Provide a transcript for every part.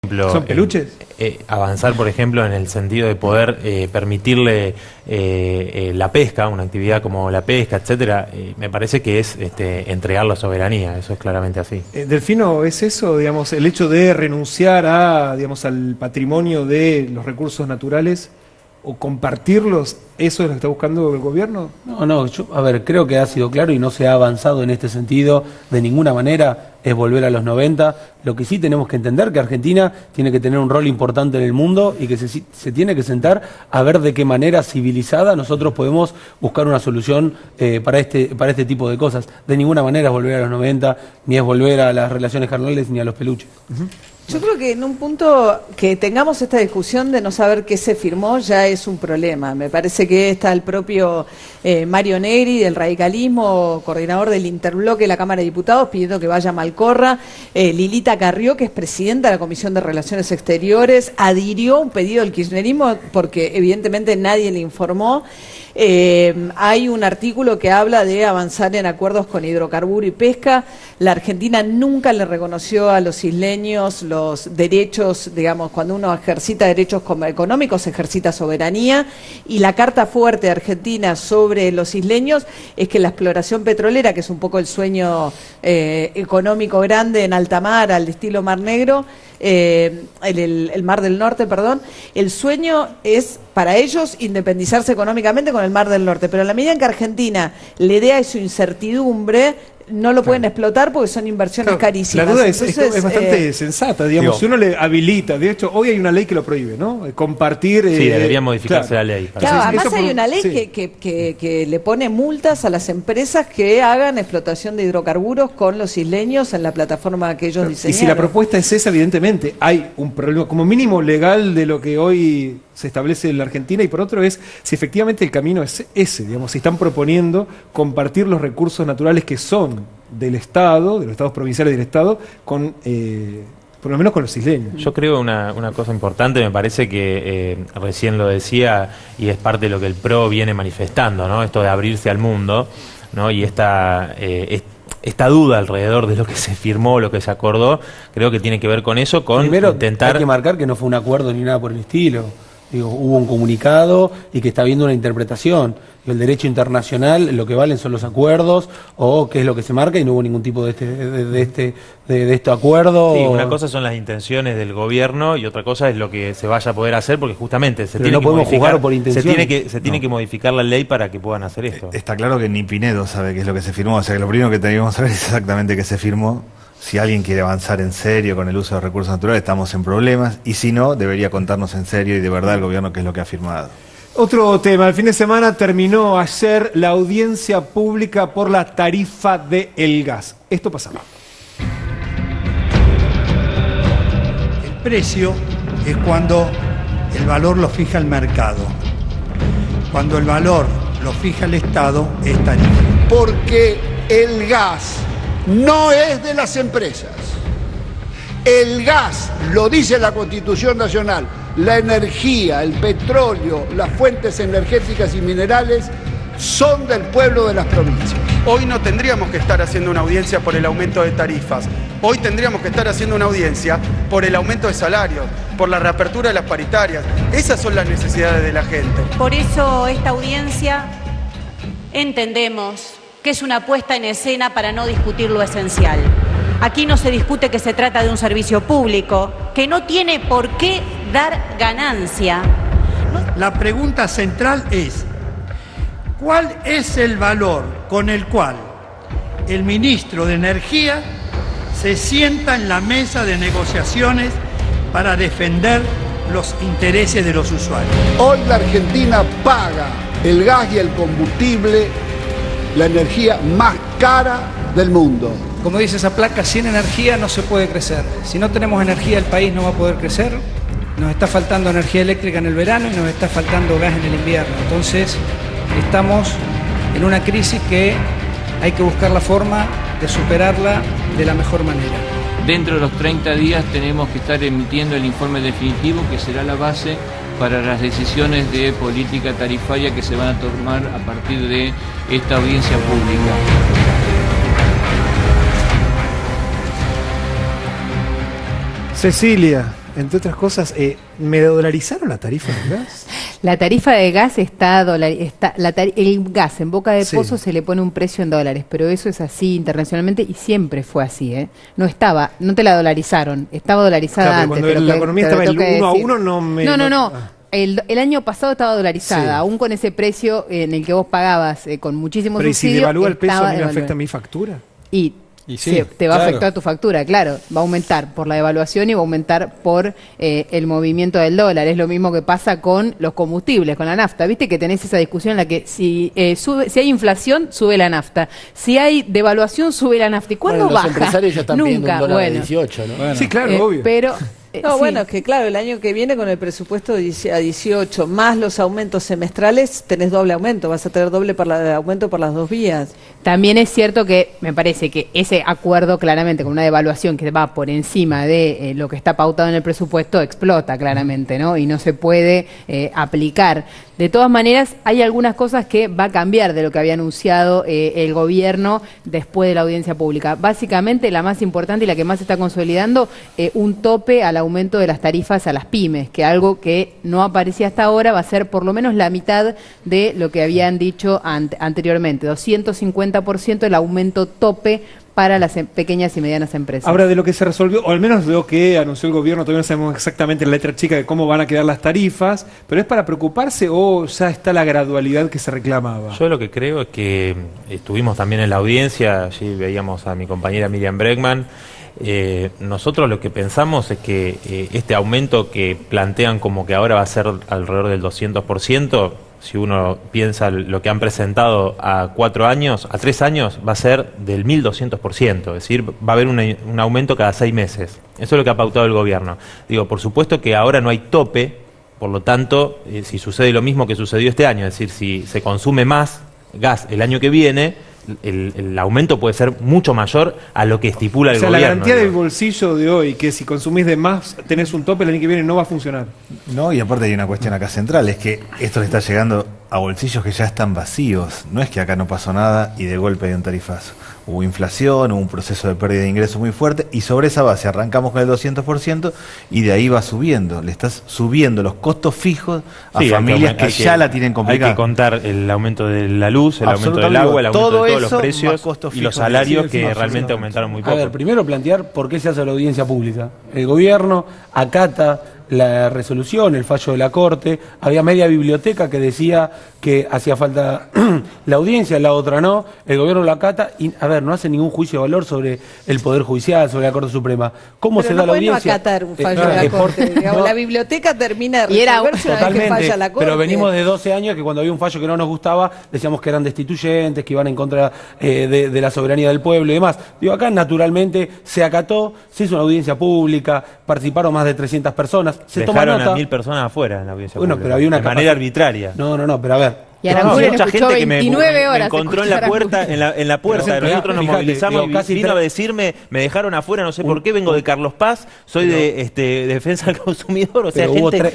¿Son peluches? Avanzar, por ejemplo, en el sentido de poder permitirle la pesca, una actividad como la pesca, etcétera, me parece que es entregar la soberanía, eso es claramente así. Delfino, ¿es eso, digamos, el hecho de renunciar a, digamos, al patrimonio de los recursos naturales o compartirlos? ¿Eso es lo que está buscando el gobierno? No, yo, a ver, creo que ha sido claro y no se ha avanzado en este sentido de ninguna manera, es volver a los 90. Lo que sí tenemos que entender que Argentina tiene que tener un rol importante en el mundo y que se tiene que sentar a ver de qué manera civilizada nosotros podemos buscar una solución para este tipo de cosas. De ninguna manera es volver a los 90, ni es volver a las relaciones carnales ni a los peluches. Yo creo que en un punto que tengamos esta discusión de no saber qué se firmó ya es un problema. Me parece que está el propio Mario Negri del radicalismo, coordinador del Interbloque de la Cámara de Diputados, pidiendo que vaya a Malcorra. Lilita Carrió, que es presidenta de la Comisión de Relaciones Exteriores, adhirió a un pedido del kirchnerismo porque evidentemente nadie le informó. Hay un artículo que habla de avanzar en acuerdos con hidrocarburo y pesca. La Argentina nunca le reconoció a los isleños los derechos, digamos, cuando uno ejercita derechos económicos, ejercita soberanía, y la carta fuerte de Argentina sobre los isleños es que la exploración petrolera, que es un poco el sueño económico grande en alta mar, al estilo Mar Negro, el Mar del Norte, perdón, el sueño es para ellos independizarse económicamente con el Mar del Norte, pero en la medida en que Argentina le dé a eso incertidumbre, no lo pueden explotar porque son inversiones carísimas. La duda es bastante sensata, digamos, si uno le habilita, de hecho hoy hay una ley que lo prohíbe, ¿no? Compartir... Sí, debería modificarse la ley. Claro, además hay una ley que le pone multas a las empresas que hagan explotación de hidrocarburos con los isleños en la plataforma que ellos diseñaron. Y si la propuesta es esa, evidentemente hay un problema como mínimo legal de lo que hoy se establece en la Argentina, y por otro es si efectivamente el camino es ese, digamos, si están proponiendo compartir los recursos naturales que son del Estado, de los estados provinciales del Estado, con por lo menos con los isleños. Yo creo una cosa importante, me parece que recién lo decía, y es parte de lo que el PRO viene manifestando, ¿no? Esto de abrirse al mundo, ¿no? Y esta duda alrededor de lo que se firmó, lo que se acordó, creo que tiene que ver con eso, con primero, intentar... hay que marcar que no fue un acuerdo ni nada por el estilo. Digo, hubo un comunicado y que está habiendo una interpretación. El derecho internacional, lo que valen son los acuerdos o qué es lo que se marca, y no hubo ningún tipo de este acuerdo. Sí, una cosa son las intenciones del gobierno y otra cosa es lo que se vaya a poder hacer, porque justamente se tiene que modificar, se tiene que modificar la ley para que puedan hacer esto. Está claro que ni Pinedo sabe qué es lo que se firmó, o sea que lo primero que teníamos que saber es exactamente qué se firmó. Si alguien quiere avanzar en serio con el uso de recursos naturales, estamos en problemas, y si no, debería contarnos en serio y de verdad el gobierno qué es lo que ha firmado. Otro tema, el fin de semana terminó ayer la audiencia pública por la tarifa del gas. Esto pasaba. El precio es cuando el valor lo fija el mercado. Cuando el valor lo fija el Estado, es tarifa. Porque el gas no es de las empresas. El gas, lo dice la Constitución Nacional, la energía, el petróleo, las fuentes energéticas y minerales son del pueblo de las provincias. Hoy no tendríamos que estar haciendo una audiencia por el aumento de tarifas. Hoy tendríamos que estar haciendo una audiencia por el aumento de salarios, por la reapertura de las paritarias. Esas son las necesidades de la gente. Por eso esta audiencia entendemos que es una puesta en escena para no discutir lo esencial. Aquí no se discute que se trata de un servicio público, que no tiene por qué dar ganancia. La pregunta central es, ¿cuál es el valor con el cual el ministro de Energía se sienta en la mesa de negociaciones para defender los intereses de los usuarios? Hoy la Argentina paga el gas y el combustible, la energía más cara del mundo. Como dice esa placa, sin energía no se puede crecer. Si no tenemos energía, el país no va a poder crecer. Nos está faltando energía eléctrica en el verano y nos está faltando gas en el invierno. Entonces, estamos en una crisis que hay que buscar la forma de superarla de la mejor manera. Dentro de los 30 días tenemos que estar emitiendo el informe definitivo, que será la base para las decisiones de política tarifaria que se van a tomar a partir de esta audiencia pública. Cecilia, entre otras cosas, ¿me dolarizaron la tarifa del gas? La tarifa de gas está el gas en Boca de Pozo se le pone un precio en dólares, pero eso es así internacionalmente y siempre fue así, ¿eh? No te la dolarizaron, estaba dolarizada antes. Cuando la economía estaba en 1 a 1 no me... No. El año pasado estaba dolarizada, aún con ese precio en el que vos pagabas con muchísimos subsidios. Pero ¿y si devalúa el peso, a mí me afecta mi factura? Y sí, te va a afectar tu factura, claro. Va a aumentar por la devaluación y va a aumentar por el movimiento del dólar. Es lo mismo que pasa con los combustibles, con la nafta. Viste que tenés esa discusión en la que si hay inflación, sube la nafta. Si hay devaluación, sube la nafta. ¿Y cuándo baja? Los empresarios ya están pidiendo un dólar de 18, ¿no? Bueno. Sí, claro, obvio. Pero... bueno, es que claro, el año que viene con el presupuesto a 18 más los aumentos semestrales, tenés doble aumento, vas a tener doble aumento por las dos vías. También es cierto que me parece que ese acuerdo claramente con una devaluación que va por encima de lo que está pautado en el presupuesto explota claramente, ¿no? Y no se puede aplicar. De todas maneras, hay algunas cosas que va a cambiar de lo que había anunciado el gobierno después de la audiencia pública. Básicamente, la más importante y la que más se está consolidando, un tope al aumento de las tarifas a las pymes, que algo que no aparecía hasta ahora va a ser por lo menos la mitad de lo que habían dicho anteriormente, 250% el aumento tope para las pequeñas y medianas empresas. Ahora, de lo que se resolvió, o al menos de lo que anunció el gobierno, todavía no sabemos exactamente la letra chica de cómo van a quedar las tarifas, pero ¿es para preocuparse o ya está la gradualidad que se reclamaba? Yo lo que creo es que estuvimos también en la audiencia, allí veíamos a mi compañera Miriam Bregman. Nosotros lo que pensamos es que este aumento que plantean como que ahora va a ser alrededor del 200%, si uno piensa lo que han presentado a 3 años, va a ser del 1200%, es decir, va a haber un aumento cada 6 meses. Eso es lo que ha pautado el gobierno. Digo, por supuesto que ahora no hay tope, por lo tanto, si sucede lo mismo que sucedió este año, es decir, si se consume más gas el año que viene, el aumento puede ser mucho mayor a lo que estipula el gobierno. La garantía del bolsillo de hoy, que si consumís de más tenés un tope, el año que viene no va a funcionar. No, y aparte hay una cuestión acá central, es que esto le está llegando a bolsillos que ya están vacíos. No es que acá no pasó nada y de golpe hay un tarifazo. Hubo inflación, hubo un proceso de pérdida de ingresos muy fuerte y sobre esa base arrancamos con el 200% y de ahí va subiendo. Le estás subiendo los costos fijos a familias que ya la tienen complicada. Hay que contar el aumento de la luz, el aumento del agua, el aumento de todos los precios y los salarios que realmente aumentaron muy poco. A ver, primero plantear por qué se hace la audiencia pública. El gobierno acata la resolución, el fallo de la Corte, había media biblioteca que decía que hacía falta la audiencia, la otra no, el gobierno la acata y, a ver, no hace ningún juicio de valor sobre el Poder Judicial, sobre la Corte Suprema. ¿Cómo se da la audiencia? No acatar un fallo de la Corte, digamos, la biblioteca termina de resolverse una vez que falla la Corte. Pero venimos de 12 años que cuando había un fallo que no nos gustaba, decíamos que eran destituyentes, que iban en contra de la soberanía del pueblo y demás. Digo, acá naturalmente se acató, se hizo una audiencia pública, participaron más de 300 personas. Dejaron a 1000 personas afuera en la audiencia pública, pero había una de manera arbitraria. No, pero a ver. Y Aranguren mucha escuchó gente que me 29 horas. encontró en la puerta, en la puerta. Nosotros nos movilizamos y vino a decirme, me dejaron afuera, no sé por qué, vengo de Carlos Paz, soy de defensa del consumidor, o sea, gente...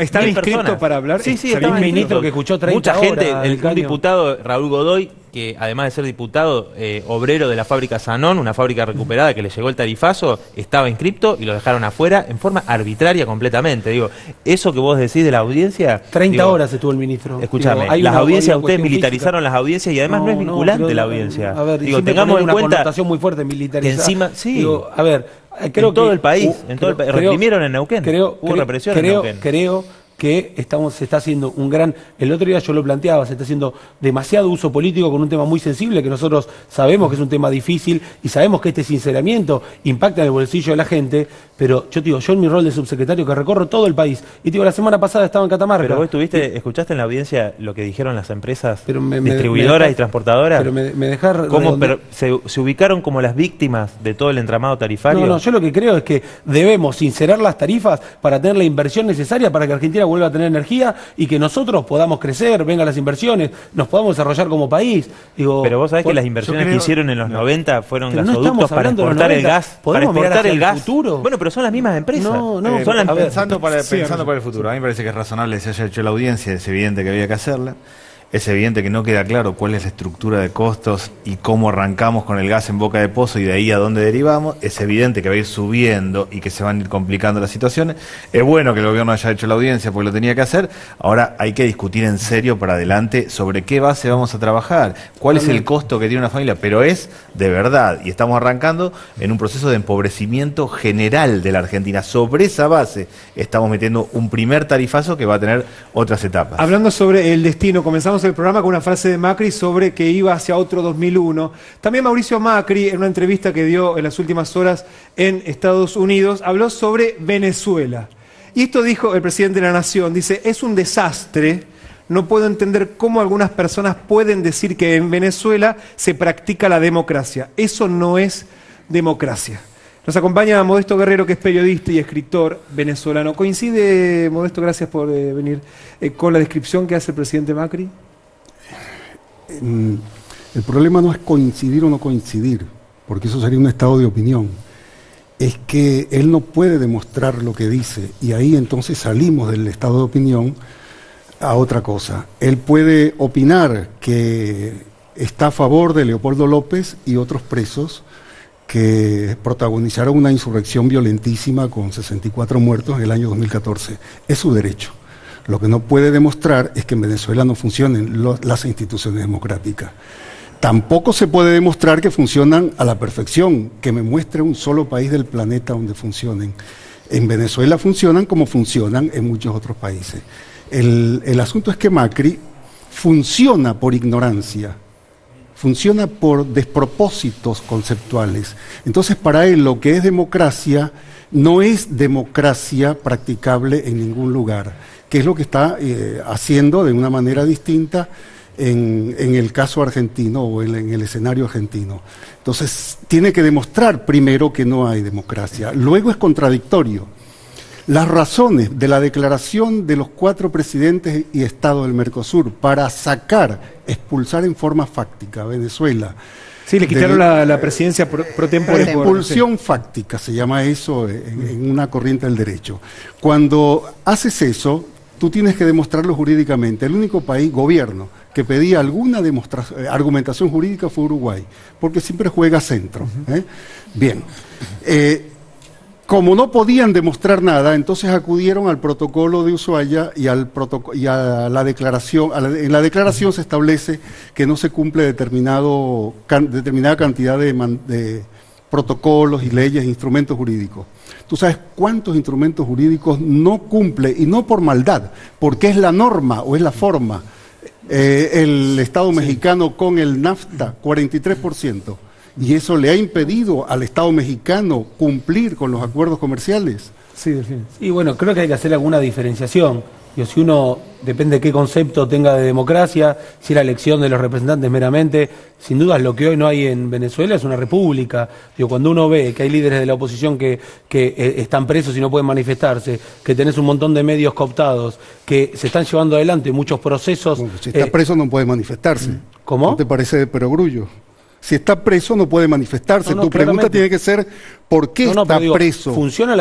¿estaba inscrito para hablar? Sí, estaba un ministro que escuchó 30 mucha gente, horas, un diputado, Raúl Godoy, que además de ser diputado, obrero de la fábrica Sanón, una fábrica recuperada que le llegó el tarifazo, estaba inscripto y lo dejaron afuera en forma arbitraria completamente. Digo, eso que vos decís de la audiencia... 30 horas estuvo el ministro. Escuchame, las audiencias, ustedes militarizaron las audiencias y además no es vinculante la audiencia. A ver, digo, tengamos en una cuenta connotación muy fuerte militarizada. Que encima, sí, digo, a ver, creo en todo el país, reprimieron en Neuquén, hubo represión en Neuquén. Creo que se está haciendo un gran... El otro día yo lo planteaba, se está haciendo demasiado uso político con un tema muy sensible que nosotros sabemos que es un tema difícil y sabemos que este sinceramiento impacta en el bolsillo de la gente, pero yo digo, yo en mi rol de subsecretario que recorro todo el país, y digo, la semana pasada estaba en Catamarca. Pero vos escuchaste en la audiencia lo que dijeron las empresas distribuidoras y transportadoras. Pero me dejar... ¿Cómo se ubicaron como las víctimas de todo el entramado tarifario? No, yo lo que creo es que debemos sincerar las tarifas para tener la inversión necesaria para que Argentina vuelva a tener energía y que nosotros podamos crecer, vengan las inversiones, nos podamos desarrollar como país. Digo, pero vos sabés que las inversiones que hicieron en los 90 fueron gasoductos para exportar el gas. Para exportar el gas. Futuro? Bueno, pero son las mismas empresas. Son pensando para el futuro. A mí me parece que es razonable que se haya hecho la audiencia, es evidente que había que hacerla. Es evidente que no queda claro cuál es la estructura de costos y cómo arrancamos con el gas en boca de pozo y de ahí a dónde derivamos. Es evidente que va a ir subiendo y que se van a ir complicando las situaciones. Es bueno que el gobierno haya hecho la audiencia porque lo tenía que hacer. Ahora hay que discutir en serio para adelante sobre qué base vamos a trabajar, cuál es el costo que tiene una familia, pero es de verdad. Y estamos arrancando en un proceso de empobrecimiento general de la Argentina. Sobre esa base estamos metiendo un primer tarifazo que va a tener otras etapas. Hablando sobre el destino, comenzamos el programa con una frase de Macri sobre que iba hacia otro 2001. También Mauricio Macri, en una entrevista que dio en las últimas horas en Estados Unidos, habló sobre Venezuela. Y esto dijo el presidente de la Nación, dice, es un desastre, no puedo entender cómo algunas personas pueden decir que en Venezuela se practica la democracia. Eso no es democracia. Nos acompaña Modesto Guerrero, que es periodista y escritor venezolano. ¿Coincide, Modesto, gracias por venir, con la descripción que hace el presidente Macri? El problema no es coincidir o no coincidir, porque eso sería un estado de opinión. Es que él no puede demostrar lo que dice, y ahí entonces salimos del estado de opinión a otra cosa. Él puede opinar que está a favor de Leopoldo López y otros presos que protagonizaron una insurrección violentísima con 64 muertos en el año 2014. Es su derecho. Lo que no puede demostrar es que en Venezuela no funcionen las instituciones democráticas. Tampoco se puede demostrar que funcionan a la perfección, que me muestre un solo país del planeta donde funcionen. En Venezuela funcionan como funcionan en muchos otros países. El asunto es que Macri funciona por ignorancia, funciona por despropósitos conceptuales. Entonces, para él lo que es democracia no es democracia practicable en ningún lugar, que es lo que está haciendo de una manera distinta en el caso argentino o en el escenario argentino. Entonces, tiene que demostrar primero que no hay democracia. Luego es contradictorio. Las razones de la declaración de los 4 presidentes y estados del Mercosur para expulsar en forma fáctica a Venezuela. Sí, le quitaron la presidencia pro tempore. Expulsión fáctica se llama eso en una corriente del derecho. Cuando haces eso, tú tienes que demostrarlo jurídicamente. El único gobierno que pedía alguna argumentación jurídica fue Uruguay, porque siempre juega centro. Bien. Como no podían demostrar nada, entonces acudieron al protocolo de Ushuaia y a la declaración. En la declaración se establece que no se cumple determinada cantidad de protocolos y leyes e instrumentos jurídicos. ¿Tú sabes cuántos instrumentos jurídicos no cumple? Y no por maldad, porque es la norma o es la forma. El Estado mexicano con el NAFTA, 43%. Y eso le ha impedido al Estado mexicano cumplir con los acuerdos comerciales. Sí, y bueno, creo que hay que hacer alguna diferenciación. Si uno, depende de qué concepto tenga de democracia, si la elección de los representantes meramente, sin duda lo que hoy no hay en Venezuela es una república. Cuando uno ve que hay líderes de la oposición que están presos y no pueden manifestarse, que tenés un montón de medios cooptados, que se están llevando adelante muchos procesos... Bueno, si está preso no puede manifestarse. ¿Cómo? ¿No te parece de perogrullo? Si está preso no puede manifestarse. Tu pregunta tiene que ser ¿por qué está preso? ¿Funciona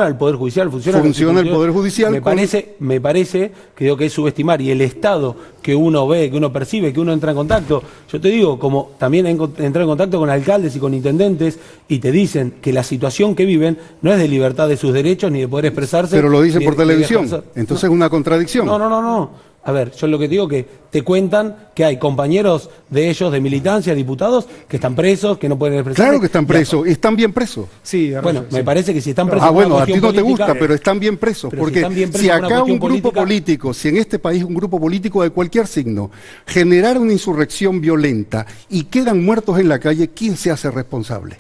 el Poder Judicial? ¿Funciona el Poder Judicial? Me parece que es subestimar. Y el Estado que uno ve, que uno percibe, que uno entra en contacto, yo te digo, como también entré en contacto con alcaldes y con intendentes, y te dicen que la situación que viven no es de libertad de sus derechos ni de poder expresarse. Pero lo dicen por televisión. Entonces es una contradicción. No. A ver, yo lo que digo que te cuentan que hay compañeros de ellos, de militancia, diputados, que están presos, que no pueden expresarse. Claro que están presos, y están bien presos. Sí, bueno, me parece que si están presos... Bueno, a ti no te gusta, pero están bien presos. Porque si acá un grupo político, si en este país un grupo político de cualquier signo, generara una insurrección violenta y quedan muertos en la calle, ¿quién se hace responsable?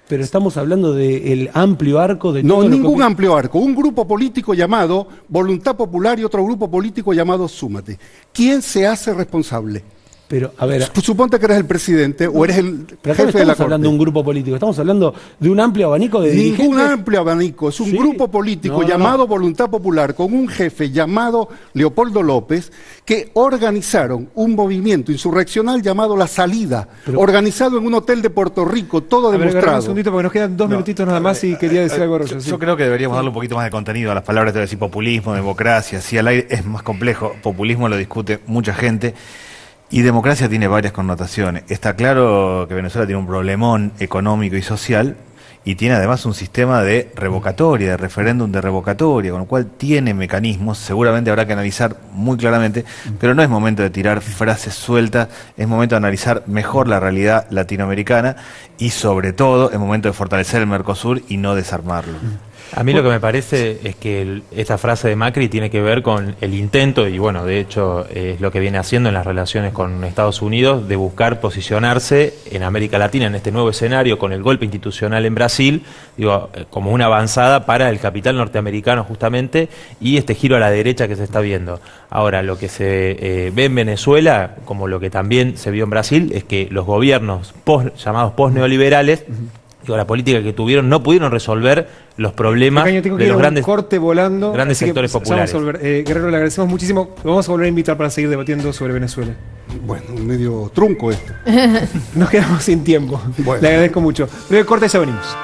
Pero estamos hablando del amplio arco de... No, ningún amplio arco. Un grupo político llamado Voluntad Popular y otro grupo político llamado Súmate. ¿Quién se hace responsable? Pero, a ver, suponte que eres el presidente o eres el pero jefe de la estamos Corte. hablando de un grupo político, estamos hablando de un amplio abanico de dirigentes. Ningún amplio abanico, es un grupo político llamado Voluntad Popular, con un jefe llamado Leopoldo López, que organizaron un movimiento insurreccional llamado La Salida, organizado en un hotel de Puerto Rico, todo demostrado. Un segundito, porque nos quedan 2 minutitos nada más y quería decir algo. Yo creo que deberíamos darle un poquito más de contenido a las palabras, te voy a decir populismo, democracia, sí, al aire es más complejo, populismo lo discute mucha gente. Y democracia tiene varias connotaciones. Está claro que Venezuela tiene un problemón económico y social y tiene además un sistema de revocatoria, de referéndum de revocatoria, con lo cual tiene mecanismos, seguramente habrá que analizar muy claramente, pero no es momento de tirar frases sueltas, es momento de analizar mejor la realidad latinoamericana y sobre todo es momento de fortalecer el Mercosur y no desarmarlo. A mí lo que me parece es que esta frase de Macri tiene que ver con el intento, y bueno, de hecho es lo que viene haciendo en las relaciones con Estados Unidos, de buscar posicionarse en América Latina en este nuevo escenario con el golpe institucional en Brasil, digo, como una avanzada para el capital norteamericano justamente, y este giro a la derecha que se está viendo. Ahora, lo que se ve en Venezuela, como lo que también se vio en Brasil, es que los gobiernos llamados post-neoliberales, la política que tuvieron, no pudieron resolver los problemas de los grandes sectores populares. Guerrero, le agradecemos muchísimo. Lo vamos a volver a invitar para seguir debatiendo sobre Venezuela. Bueno, medio trunco esto. Nos quedamos sin tiempo. Bueno. Le agradezco mucho. Breve corte, ya venimos.